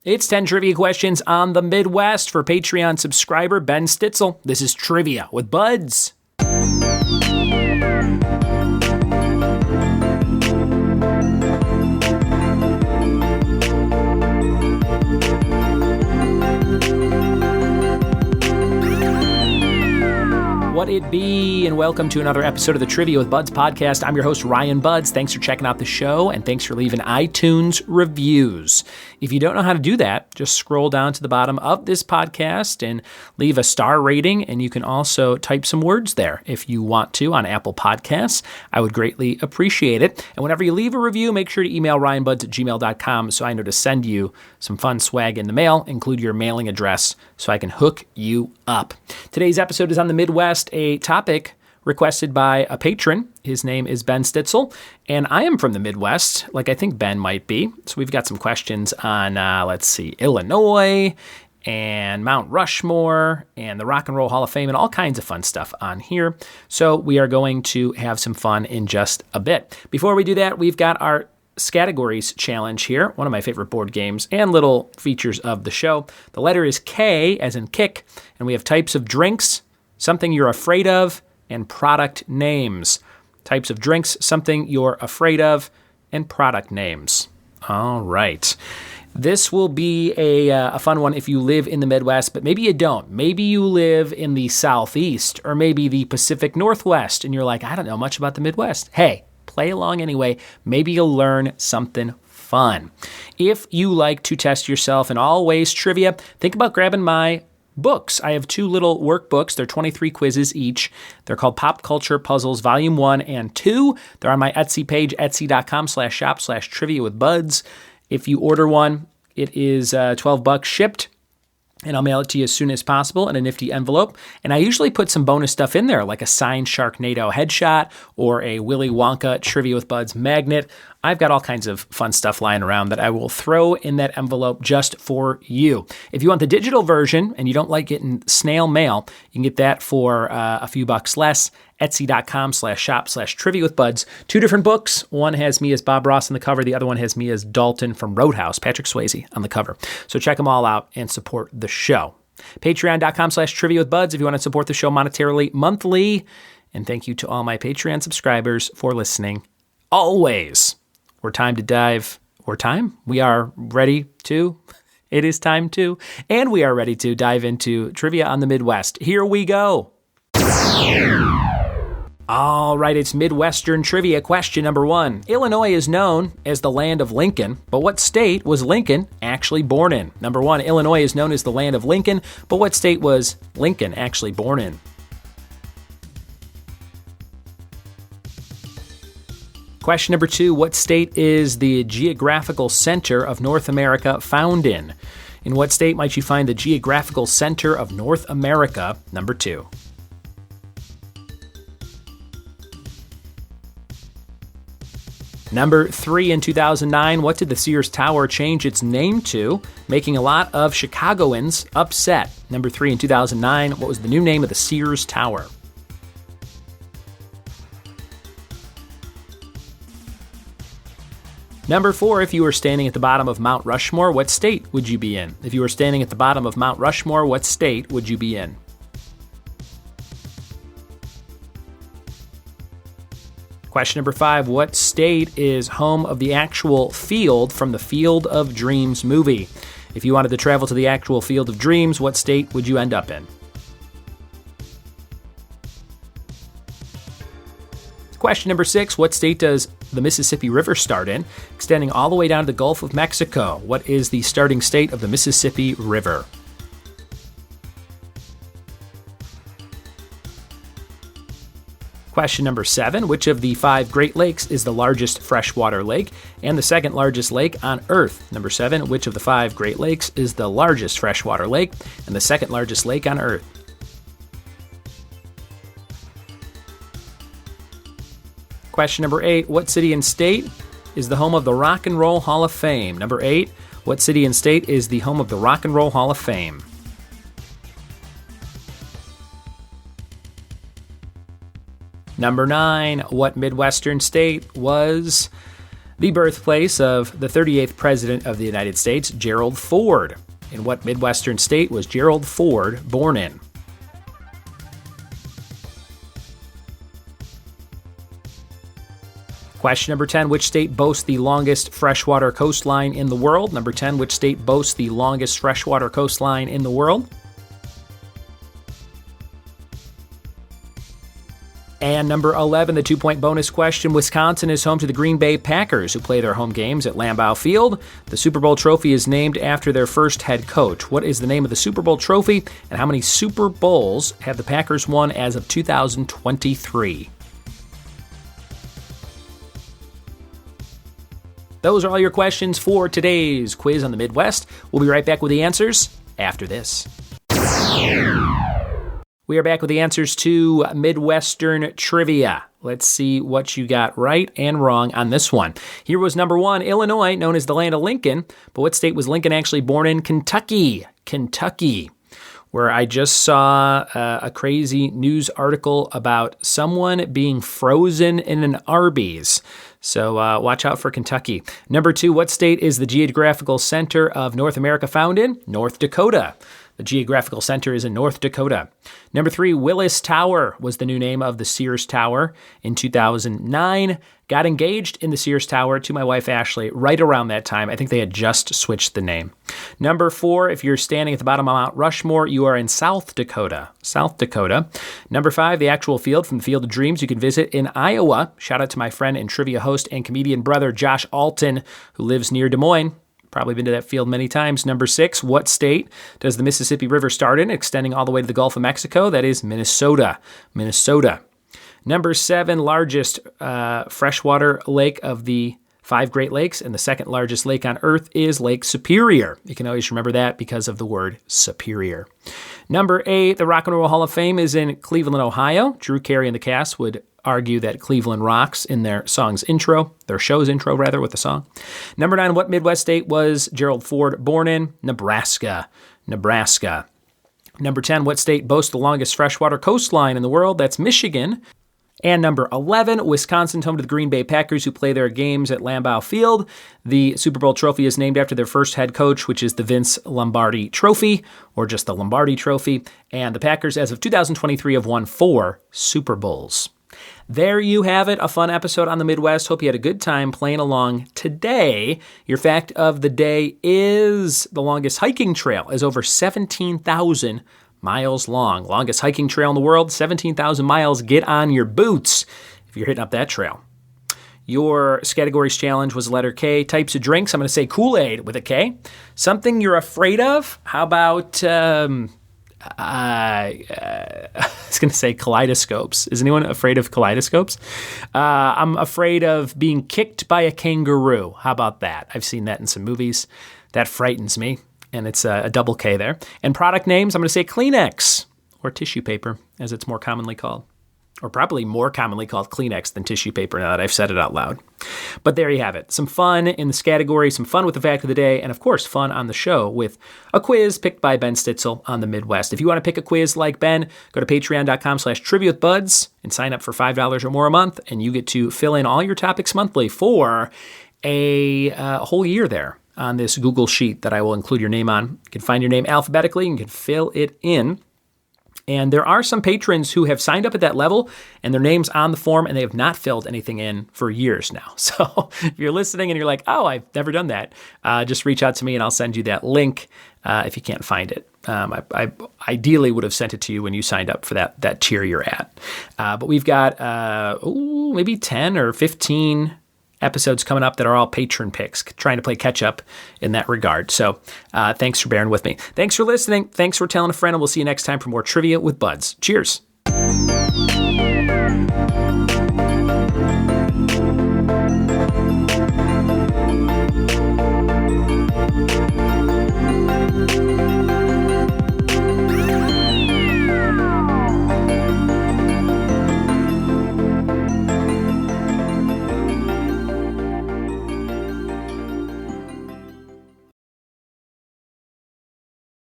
It's 10 trivia questions on the Midwest for Patreon subscriber Ben Stitzel. This is Trivia with Buds. What it be, and welcome to another episode of the Trivia with Buds podcast. I'm your host, Ryan Buds. Thanks for checking out the show, and thanks for leaving iTunes reviews. If you don't know how to do that, just scroll down to the bottom of this podcast and leave a star rating, and you can also type some words there if you want to on Apple Podcasts. I would greatly appreciate it. And whenever you leave a review, make sure to email ryanbuds@gmail.com so I know to send you some fun swag in the mail. Include your mailing address so I can hook you up. Today's episode is on the Midwest, a topic requested by a patron. His name is Ben Stitzel, and I am from the Midwest, like I think Ben might be. So we've got some questions on, Illinois and Mount Rushmore and the Rock and Roll Hall of Fame and all kinds of fun stuff on here. So we are going to have some fun in just a bit. Before we do that, we've got our Categories challenge here, one of my favorite board games and little features of the show. The letter is K, as in kick, and we have types of drinks, something you're afraid of, and product names. Types of drinks, something you're afraid of, and product names. All right. This will be a fun one if you live in the Midwest, but maybe you don't. Maybe you live in the Southeast or maybe the Pacific Northwest, and you're like, I don't know much about the Midwest. Hey, play along anyway. Maybe you'll learn something fun. If you like to test yourself in all ways trivia, think about grabbing my books. I have two little workbooks. They're 23 quizzes each. They're called Pop Culture Puzzles Volume 1 and 2. They're on my Etsy page, etsy.com/shop/trivia with buds. If you order one, it is $12 shipped, and I'll mail it to you as soon as possible in a nifty envelope. And I usually put some bonus stuff in there, like a signed Sharknado headshot or a Willy Wonka Trivia with Buds magnet. I've got all kinds of fun stuff lying around that I will throw in that envelope just for you. If you want the digital version and you don't like getting snail mail, you can get that for a few bucks less. Etsy.com/shop/trivia with buds. Two different books. One has me as Bob Ross on the cover. The other one has me as Dalton from Roadhouse, Patrick Swayze, on the cover. So check them all out and support the show. Patreon.com/trivia with buds if you want to support the show monetarily monthly. And thank you to all my Patreon subscribers for listening always. We are ready to. It is time to. And we are ready to dive into trivia on the Midwest. Here we go. All right, it's Midwestern trivia question number 1. Illinois is known as the land of Lincoln, but what state was Lincoln actually born in? Number 1, Illinois is known as the land of Lincoln, but what state was Lincoln actually born in? Question number 2, what state is the geographical center of North America found in? In what state might you find the geographical center of North America? Number 2. Number 3, in 2009, what did the Sears Tower change its name to, making a lot of Chicagoans upset? Number 3, in 2009, what was the new name of the Sears Tower? Number 4, if you were standing at the bottom of Mount Rushmore, what state would you be in? If you were standing at the bottom of Mount Rushmore, what state would you be in? Question number 5, what state is home of the actual field from the Field of Dreams movie? If you wanted to travel to the actual Field of Dreams, what state would you end up in? Question number 6, what state does the Mississippi River start in, extending all the way down to the Gulf of Mexico? What is the starting state of the Mississippi River? Question number 7, which of the 5 Great Lakes is the largest freshwater lake and the second largest lake on Earth? Number 7, which of the 5 Great Lakes is the largest freshwater lake and the second largest lake on Earth? Question number 8, what city and state is the home of the Rock and Roll Hall of Fame? Number 8, what city and state is the home of the Rock and Roll Hall of Fame? Number 9, what Midwestern state was The birthplace of the 38th President of the United States, Gerald Ford. In what Midwestern state was Gerald Ford born in? Question number 10, which state boasts the longest freshwater coastline in the world? Number 10, which state boasts the longest freshwater coastline in the world? And number 11, the 2-point bonus question. Wisconsin is home to the Green Bay Packers, who play their home games at Lambeau Field. The Super Bowl trophy is named after their first head coach. What is the name of the Super Bowl trophy, and how many Super Bowls have the Packers won as of 2023? Those are all your questions for today's quiz on the Midwest. We'll be right back with the answers after this. We are back with the answers to Midwestern trivia. Let's see what you got right and wrong on this one. Here was number 1, Illinois, known as the land of Lincoln. But what state was Lincoln actually born in? Kentucky. Kentucky, where I just saw a crazy news article about someone being frozen in an Arby's. So watch out for Kentucky. Number 2, what state is the geographical center of North America found in? North Dakota. The geographical center is in North Dakota. Number 3, Willis Tower was the new name of the Sears Tower in 2009. Got engaged in the Sears Tower to my wife, Ashley, right around that time. I think they had just switched the name. Number 4, if you're standing at the bottom of Mount Rushmore, you are in South Dakota. South Dakota. Number 5, the actual field from the Field of Dreams you can visit in Iowa. Shout out to my friend and trivia host and comedian brother, Josh Alton, who lives near Des Moines. Probably been to that field many times. Number 6, what state does the Mississippi River start in, extending all the way to the Gulf of Mexico? That is Minnesota. Minnesota. Number 7, largest freshwater lake of the 5 Great Lakes, and the second largest lake on Earth is Lake Superior. You can always remember that because of the word superior. Number 8, the Rock and Roll Hall of Fame is in Cleveland, Ohio. Drew Carey and the cast would argue that Cleveland rocks in their show's intro with the song. Number 9, what Midwest state was Gerald Ford born in? Nebraska. Nebraska. Number 10, what state boasts the longest freshwater coastline in the world? That's Michigan. And number 11, Wisconsin's home to the Green Bay Packers, who play their games at Lambeau Field. The Super Bowl trophy is named after their first head coach, which is the Vince Lombardi Trophy, or just the Lombardi Trophy. And the Packers, as of 2023, have won 4 Super Bowls. There you have it, a fun episode on the Midwest. Hope you had a good time playing along today. Your fact of the day is the longest hiking trail is over 17,000 miles long. Longest hiking trail in the world, 17,000 miles. Get on your boots if you're hitting up that trail. Your categories challenge was letter K. Types of drinks, I'm going to say Kool-Aid with a K. Something you're afraid of, how about... I was going to say kaleidoscopes. Is anyone afraid of kaleidoscopes? I'm afraid of being kicked by a kangaroo. How about that? I've seen that in some movies. That frightens me, and it's a double K there. And product names, I'm going to say Kleenex, or tissue paper, as it's more commonly called. Or probably more commonly called Kleenex than tissue paper now that I've said it out loud. But there you have it. Some fun in this category, some fun with the fact of the day, and of course fun on the show with a quiz picked by Ben Stitzel on the Midwest. If you want to pick a quiz like Ben, go to patreon.com/triviawithbuds and sign up for $5 or more a month, and you get to fill in all your topics monthly for a whole year there on this Google Sheet that I will include your name on. You can find your name alphabetically and you can fill it in. And there are some patrons who have signed up at that level and their name's on the form and they have not filled anything in for years now. So if you're listening and you're like, oh, I've never done that, just reach out to me and I'll send you that link if you can't find it. I ideally would have sent it to you when you signed up for that tier you're at. But we've got maybe 10 or 15 episodes coming up that are all patron picks, trying to play catch up in that regard. So thanks for bearing with me. Thanks for listening. Thanks for telling a friend, and we'll see you next time for more Trivia with Buds. Cheers.